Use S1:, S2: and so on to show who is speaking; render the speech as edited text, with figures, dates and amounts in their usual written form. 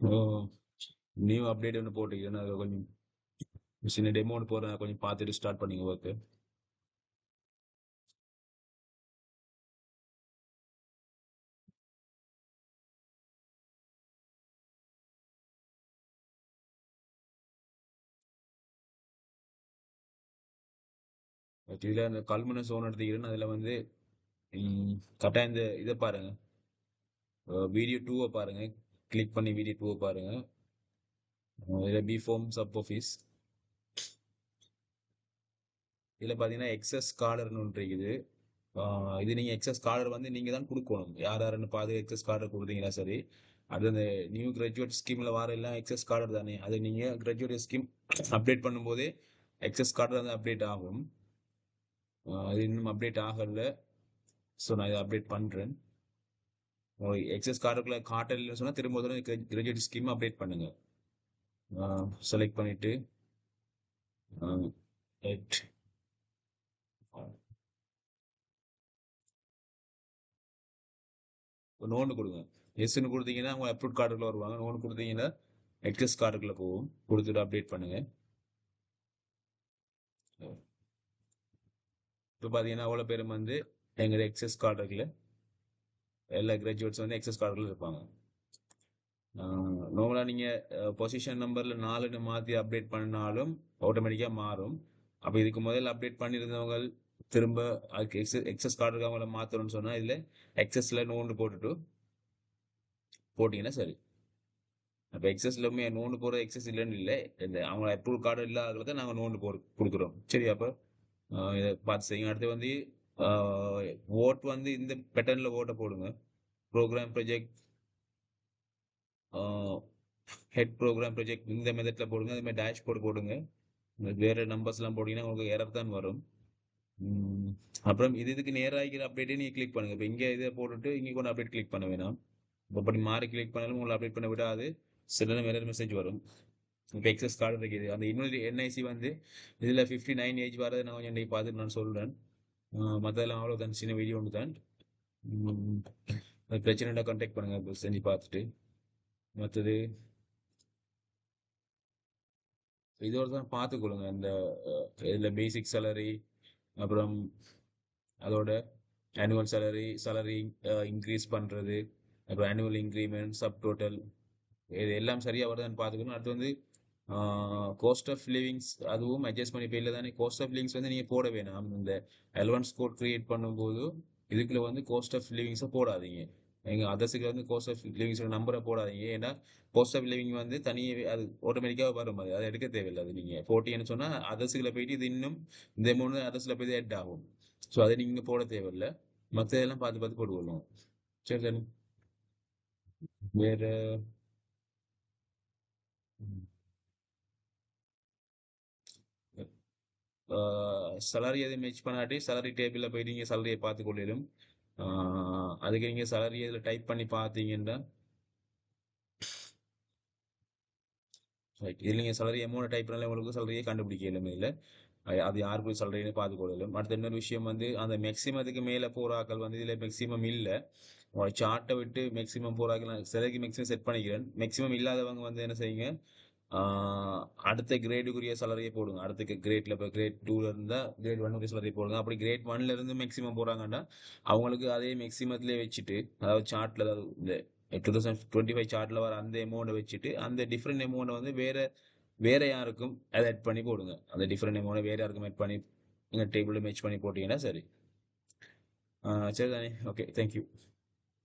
S1: ஓ! New update ஒண்ணு போட்டீங்கன்னா, அதுல கொஞ்சம் சின்ன டெமோ ஒண்ணு போடுறேன். கொஞ்சம் பார்த்துட்டு ஸ்டார்ட் பண்ணீங்க ஒர்க்கு. இதுல அந்த கல்முனை சோன் எடுத்தீங்கன்னா, அதுல வந்து கரெக்டா இந்த இதை பாருங்க. வீடியோ 2 பாருங்க. கிளிக் பண்ணி வீடியோ 2 பாருங்க. இதுல பி ஃபார்ம் சப் ஆஃபீஸ். இதுல பாத்தீங்கன்னா எக்ஸஸ் காலர்னு ஒன்று இருக்குது. இது நீங்க எக்ஸஸ் காலர் வந்து நீங்க தான் கொடுக்கணும். யார் யாருன்னு பார்த்து எக்ஸஸ் காலர் கொடுத்தீங்கன்னா சரி. அது அந்த நியூ கிராஜுவேட் ஸ்கீம்ல வர எல்லாம் எக்ஸஸ் காலர் தானே. அது நீங்க கிராஜுவேட் ஸ்கீம் அப்டேட் பண்ணும்போதே எக்ஸஸ் கார்டு வந்து அப்டேட் ஆகும். அது இன்னும் அப்டேட் ஆகல. ஸோ நான் இதை அப்டேட் பண்றேன். எக்ஸஸ் கார்டுக்குள்ள காட்டல சொன்னா திரும்ப கிராஜுவேட் ஸ்கீம் அப்டேட் பண்ணுங்க. செலக்ட் பண்ணிட்டு நோன்னு கொடுங்க. எஸ்ன்னு கொடுத்தீங்கன்னா அவங்க அப்ரூவ் கார்டுக்குள்ள வருவாங்க. நோன்னு கொடுத்தீங்கன்னா எக்ஸஸ் கார்டுக்குள்ள போகும். கொடுத்துட்டு அப்டேட் பண்ணுங்க. இப்போ பார்த்தீங்கன்னா அவ்வளோ பேரும் வந்து எங்கள் எக்ஸஸ் கார்டு இருக்குல்ல, எல்லா கிராஜுவேட்ஸ் வந்து எக்ஸஸ் கார்டில் இருப்பாங்க. நார்மலாக நீங்கள் பொசிஷன் நம்பரில் 4ன்னு மாற்றி அப்டேட் பண்ணாலும் ஆட்டோமேட்டிக்காக மாறும். அப்போ இதுக்கு முதல்ல அப்டேட் பண்ணியிருந்தவங்க திரும்ப அதுக்கு எக்ஸஸ் கார்டு இருக்கவங்கள மாற்றணும்னு சொன்னால் இதில் எக்ஸஸில் நோண்டு போட்டிங்கன்னா சரி. அப்போ எக்ஸஸ்லுமே நோண்டு போகிற எக்ஸஸ் இல்லைன்னு இல்லை, இந்த அவங்க அப்ரூவ் கார்டு இல்லாதவங்களுக்கு நாங்கள் நோண்டு கொடுக்குறோம். சரி, அப்போ இதை பார்த்து செய்யுங்க. அடுத்து வந்து ஓட் வந்து இந்த பேட்டர்னில் ஓட்டை போடுங்க. Program project, head program project இந்த மெத்தடில் போடுங்க. அதே மாதிரி டேஷ்போர்டு போடுங்க. வேறு நம்பர்ஸ்லாம் போட்டிங்கன்னா உங்களுக்கு எரர் தான் வரும். அப்புறம் இதுக்கு நேராகிற அப்டேட்டே நீங்கள் கிளிக் பண்ணுங்கள். இப்போ இங்கே இதை போட்டுட்டு இங்கே கொண்டு அப்டேட் கிளிக் பண்ண வேணாம். இப்போ அப்படி மாறி கிளிக் பண்ணாலும் உங்களை அப்டேட் பண்ண விடாது. சில நேரம் எரர் மெசேஜ் வரும். இப்போ எக்ஸஸ் கார்டு இருக்குது. அந்த இன்னொரு என்ஐசி வந்து இதில் 59 ஏஜ் வரது நான் கொஞ்சம் இன்றைக்கி பார்த்துட்டு நான் சொல்கிறேன். மற்றதெல்லாம் அவ்வளோ தான், சின்ன வீடியோ ஒன்று தான். அது பிரச்சனைனா கான்டாக்ட் பண்ணுங்கள் செஞ்சு பார்த்துட்டு. மற்றது இதோட தான் பார்த்துக்கொள்ளுங்க. இந்த இதில் பேசிக் சேலரி, அப்புறம் அதோட ஆனுவல் சேலரி இன்க்ரீஸ் பண்ணுறது, அப்புறம் ஆனுவல் இன்க்ரிமெண்ட், சப் டோட்டல், இது எல்லாம் சரியாக வருதான்னு பார்த்துக்கணும். அடுத்து வந்து காஸ்ட் ஆஃப் லிவிங்ஸ் அதுவும் அட்ஜஸ்ட் பண்ணி போயில தானே. காஸ்ட் ஆஃப் லிவிங்ஸ் வந்து நீங்கள் போட வேணாம். இந்த அலவன்ஸ் கோட் கிரியேட் பண்ணும்போது இதுக்குள்ள வந்து காஸ்ட் ஆஃப் லிவிங்ஸை போடாதீங்க. எங்கள் அதர்ஸுக்கு வந்து காஸ்ட் ஆஃப் லிவிங்ஸோட நம்பரை போடாதீங்க. ஏன்னா காஸ்ட் ஆஃப் லிவிங் வந்து தனியாக அது ஆட்டோமேட்டிக்காக வரும். அது எடுக்க தேவையில்லை. அது நீங்கள் போட்டீங்கன்னு சொன்னால் அதர்ஸுக்குள்ள போயிட்டு இது இன்னும் இந்த அமௌண்ட் அதர்ஸில் போய் ஆட் ஆகும். ஸோ அதை நீங்கள் போட தேவையில்லை. மற்றதெல்லாம் பார்த்து பார்த்து போட்டுக்கொள்ளும். சரி தானே. வேற சேலரி எதுவும் மேட்ச் பண்ணாட்டி சேலரி டேபிளில் போயிட்டு நீங்கள் சேலரியை பார்த்து கொள்ளிடும். அதுக்கு நீங்கள் சேலரி இதில் டைப் பண்ணி பார்த்தீங்கன்னா ரைட், இதில் நீங்கள் சேலரி அமௌண்ட் டைப் பண்ணாலே உங்களுக்கு சேலரியை கண்டுபிடிக்க இயலும். இல்லை அது யாருக்கு சேலரின்னு பார்த்து கொள்ளலும். அடுத்த இன்னொரு விஷயம் வந்து அந்த மேக்ஸிமத்துக்கு மேலே போகிறாக்கள் வந்து இதில் மேக்ஸிமம் இல்லை. சார்ட்டை விட்டு மேக்ஸிமம் போகிறாக்கள் சிலைக்கு மேக்ஸிமம் செட் பண்ணிக்கிறேன். மேக்ஸிமம் இல்லாதவங்க வந்து என்ன செய்யுங்க, அடுத்த கிரேடுக்குரிய சேலரியை போடுங்க. அடுத்த கிரேட்ல இப்போ கிரேட் 2ல இருந்தால் கிரேட் 1 சேலரி போடுங்க. அப்படி கிரேட் 1ல இருந்து மேக்ஸிமம் போகிறாங்கன்னா அவங்களுக்கு அதே மேக்ஸிமத்திலே வச்சுட்டு, அதாவது சார்ட்ல, அதாவது இந்த 2025 சார்ட்ல வர அந்த அமௌண்ட்டை வச்சுட்டு அந்த டிஃப்ரெண்ட் அமௌண்ட்டை வந்து வேற யாருக்கும் அதை ஆட் பண்ணி போடுங்க. அந்த டிஃப்ரெண்ட் அமௌண்ட்டை வேற யாருக்கும் ஆட் பண்ணி இந்த டேபிளில் மேட்ச் பண்ணி போட்டீங்கன்னா சரி. சரி தானே. Okay, thank you.